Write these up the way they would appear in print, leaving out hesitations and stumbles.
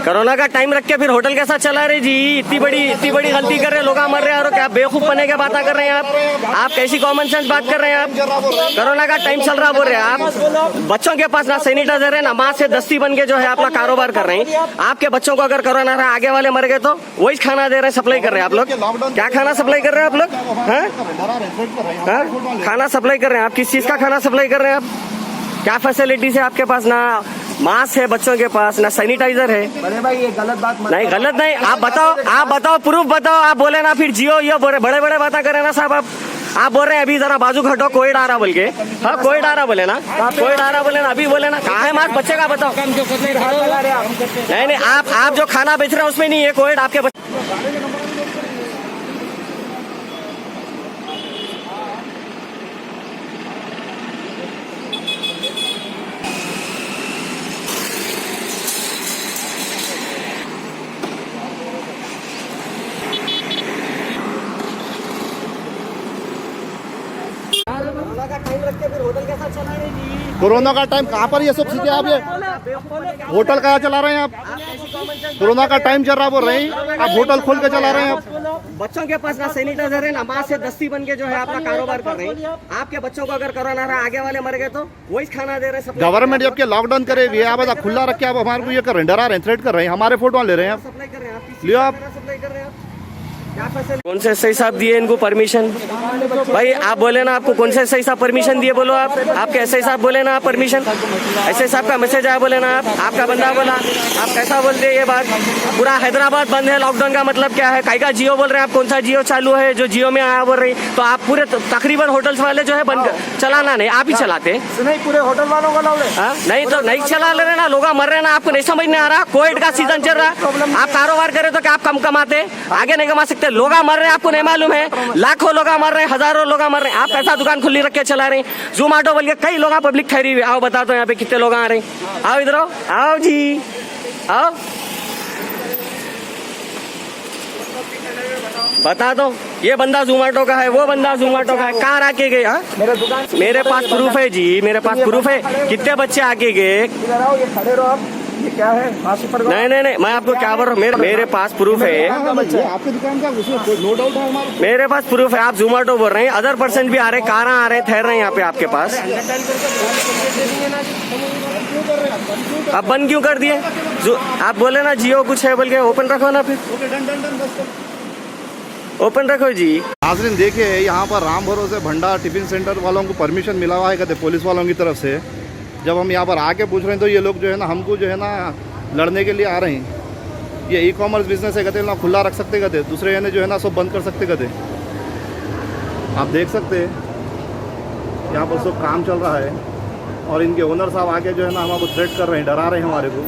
Corona का time रख के फिर होटल कैसा चला रहे जी? इतनी बड़ी गलती कर रहे हैं, लोग मर रहे हैं और क्या बेवकूफ बने के बातें कर रहे हैं आप कैसी कॉमन सेंस बात कर रहे हैं आप? कोरोना का टाइम चल रहा बोल रहे हैं आप। बच्चों के पास ना सैनिटाइजर है ना मास्क से दस्ती बन के जो है अपना कारोबार कर रहे हैं। आपके बच्चों को अगर कोरोना रहा, आगे वाले मर गए तो वही खाना दे रहे हैं, सप्लाई कर रहे हैं आप लोग। क्या खाना सप्लाई कर रहे हैं आप लोग? खाना सप्लाई कर रहे हैं आप? किस चीज का खाना सप्लाई कर रहे हैं आप? क्या फैसिलिटीज है आपके पास? ना मास्क है बच्चों के पास, ना सैनिटाइजर है। अरे भाई ये गलत बात मत नहीं गलत नहीं, आप बताओ प्रूफ बताओ। आप बोले ना फिर जियो ये बोले बड़े बातें करे ना साहब। आप बोल रहे हैं अभी जरा बाजू हटो, कोविड आ रहा बोल के। हाँ कोविड आ रहा बोले ना, कोविड आ रहा बोले ना, अभी बोले ना। कहाँ है मास्क बच्चे का बताओ? नहीं आप जो खाना बेच रहे हैं उसमें नहीं है कोविड आपके बच्चे। कोरोना का टाइम कहाँ पर ये सब चीजें आप ये होटल कहाँ चला रहे हैं आप? कोरोना का टाइम चल रहा बोल रहे हैं आप होटल खोल के चला रहे हैं आप। बच्चों के पास ना सैनिटाइजर है ना मास्क से दस्ती बन के जो है अपना कारोबार कर रहे हैं। आपके बच्चों को अगर कोरोना रहा, आगे वाले मर गए तो वही खाना दे रहे हैं। गवर्नमेंट जबकि लॉकडाउन करे हुए आप खुला रख के आप हमारे को ये कर रहे हैं, डरा रहे हैं, थ्रेट कर रहे हैं, हमारे फोटो ले रहे हैं आप। सप्लाई कर रहे हैं लियो आप। सप्लाई कर रहे हैं कौन से सही साहब दिए इनको परमिशन? भाई आप बोले ना, आपको कौन से सही साहब परमिशन दिए बोलो आप? आपके एसआई साहब बोले ना आप परमिशन? एसआई साहब का मैसेज आया बोले ना आप? आपका बंदा बोला, आप कैसा बोल रहे ये बात? पूरा हैदराबाद बंद है, लॉकडाउन का मतलब क्या है? काई का जियो बोल रहे हैं आप? कौन सा जियो चालू है जो जियो में आया बोल रही? तो आप पूरे तकरीबन होटल्स वाले जो है बंद चलाना नहीं, आप ही चलाते नहीं, पूरे होटल वालों को लाओ। नहीं तो नहीं चला ले रहे ना, लोग मर रहे ना, आपको नहीं समझ नहीं आ रहा? कोविड का सीजन चल रहा है, आप कारोबार करे तो क्या आप कम कमाते? आगे नहीं कमा सकते? लोग मर रहे हैं, आपको नहीं मालूम है? लाखों लोग मर रहे हैं, हजारों लोग मर रहे हैं, आप कैसा दुकान खुली रख के चला रहे हैं? जोमेटो बोल के कई लोग पब्लिक ठहरी हुई। आओ बता दो यहाँ पे कितने लोग आ रहे हैं? आओ इधर आओ जी, आओ बता दो। ये बंदा जोमेटो का है, वो बंदा जोमेटो का है, कहाँ आके गए? मेरे दुकान मेरे पास प्रूफ है जी, मेरे पास प्रूफ है। कितने बच्चे आके गए? इधर आओ, ये खड़े रहो आप। ये क्या है? नहीं मैं आपको क्या बोल रहा हूँ, मेरे पास प्रूफ है। आपके दुकान का उसमें नो डाउट है हमारा। मेरे पास प्रूफ है। आप जोमेटो बोल रहे हैं, अदर पर्सन भी आ रहे हैं, कार आ रहे हैं, ठहर रहे हैं यहाँ पे आपके पास। आप बंद क्यों कर दिए? जो आप बोले ना जियो कुछ है बोल के, ओपन रखो ना फिर, ओपन रखो जी। नाज़रीन देखिए, यहाँ पर राम भरोसे भंडार टिफिन सेंटर वालों को परमिशन मिला हुआ है कहते पुलिस वालों की तरफ से। जब हम यहाँ पर आके पूछ रहे हैं तो ये लोग जो है ना हमको जो है ना लड़ने के लिए आ रहे हैं। ये ई-कॉमर्स बिजनेस है कहते ना, खुला रख सकते कहते, दूसरे यानी जो है ना सब बंद कर सकते कहते। आप देख सकते हैं यहाँ पर सब काम चल रहा है और इनके ओनर साहब आके जो है ना हमको थ्रेट कर रहे हैं, डरा रहे हैं हमारे को।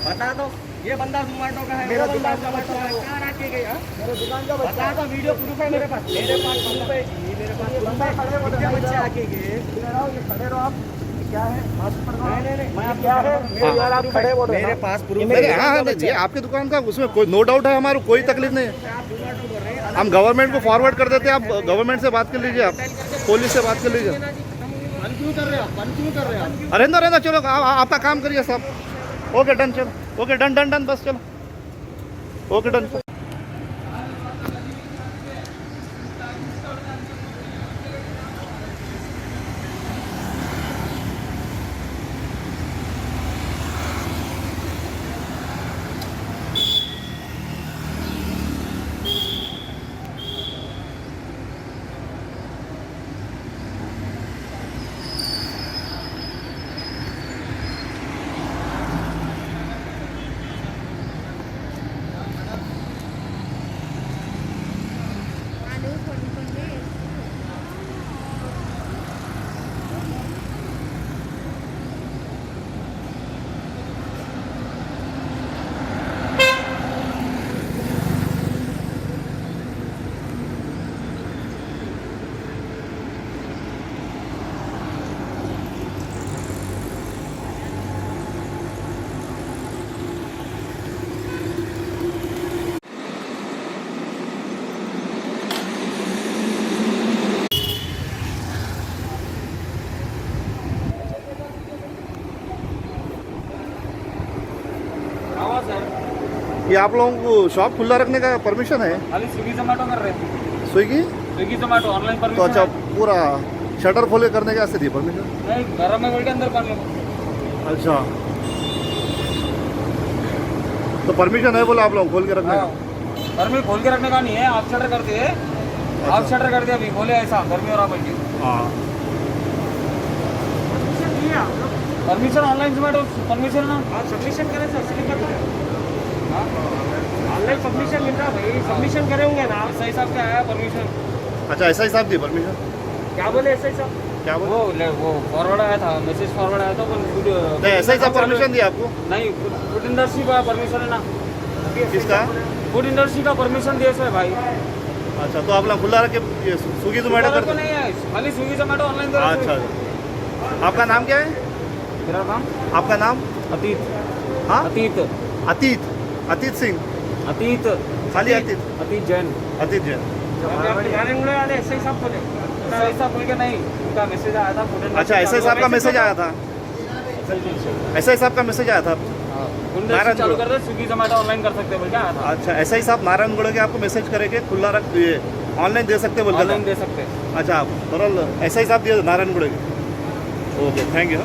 बता दो, ये बंदा जोमेटो का है, मेरा बंदा जोमेटो का है, कहाँ रखे गए? मेरे दुकान का बता दो, वीडियो प्रूफ है मेरे पास। मेरे पास प्रूफ है जी, मेरे पास प्रूफ है। कितने बच्चे आके गए? इधर आओ, ये खड़े रहो आप। क्या है? नहीं मैं क्या है? यार आप खड़े बोल रहे मेरे हैं। पास प्रूफ अरे है। हाँ जी, आपकी दुकान का उसमें कोई नो डाउट है, हमारे कोई तकलीफ नहीं है। आप जोमेटो बोल रहे हैं, हम गवर्नमेंट को फॉरवर्ड कर देते हैं, आप गवर्नमेंट से बात कर लीजिए, आप पुलिस से बात कर लीजिए। बंद क्यों कर रहे हैं आप? बंद क्यों कर रहे हैं आप? अरे रहना चलो, आपका काम करिए साहब। ओके डन, चलो ओके डन बस चलो ओके डन। ये आप लोगों को शॉप खुला रखने का परमिशन है? खाली स्विगी जोमेटो कर रहे हैं। स्विगी? स्विगी जोमेटो ऑनलाइन तो परमिशन अच्छा है। पूरा शटर खोले करने का ऐसे दी परमिशन? नहीं, घर में बैठ के अंदर कर लो। अच्छा, तो परमिशन है बोला आप लोग खोल के रखने हाँ, का? घर में खोल के रखने का नहीं है, आप शटर कर दिए। आप शटर कर दिया अभी, खोले ऐसा घर में और आप बैठिए। हाँ। परमिशन ऑनलाइन जोमेटो परमिशन ना। आप सबमिशन करें सर, स्लिप ऑनलाइन सबमिशन मिल रहा है भाई, सबमिशन करेंगे ना आप। ऐसा हिसाब क्या है परमिशन? अच्छा ऐसा ही साहब दी परमिशन? क्या बोले ऐसे सब? क्या बोले? वो फॉरवर्ड आया था, मैसेज फॉरवर्ड आया था। नहीं ऐसा ही साहब परमिशन दिया आपको? नहीं, फूड इंडस्ट्री का परमिशन है ना। किसका? फूड इंडस्ट्री का परमिशन दिया सर भाई। अच्छा, तो आप लोग खुला रख के स्विगी जोमेटो जोमेटो करते? नहीं है, खाली स्विगी जोमेटो ऑनलाइन करो। अच्छा, आपका नाम क्या है? मेरा नाम आपका नाम? अतीत। हाँ, अतीत अतीत, अतीत सिंह, अतीत खाली अतीत, अतीत जैन। अतीत जैन। नारायणगुड़े वाले ऐसे ही सब बोले। ऐसा बोल के नहीं, उनका मैसेज आया था फूड इंडस्ट्री अच्छा ऐसा ही साहब का मैसेज आया था? ऐसा ही साहब का मैसेज आया था? फूड इंडस्ट्री चालू कर दे, स्विगी जोमेटो ऑनलाइन कर सकते हैं बोल के आया था। अच्छा ऐसा ही साहब नारायणगुड़ के आपको मैसेज करेंगे खुला रख ये ऑनलाइन दे सकते बोल ऑनलाइन दे सकते हैं। अच्छा बरल ऐसा ही साहब दिया नारायणगुड़ के? Okay, thank you.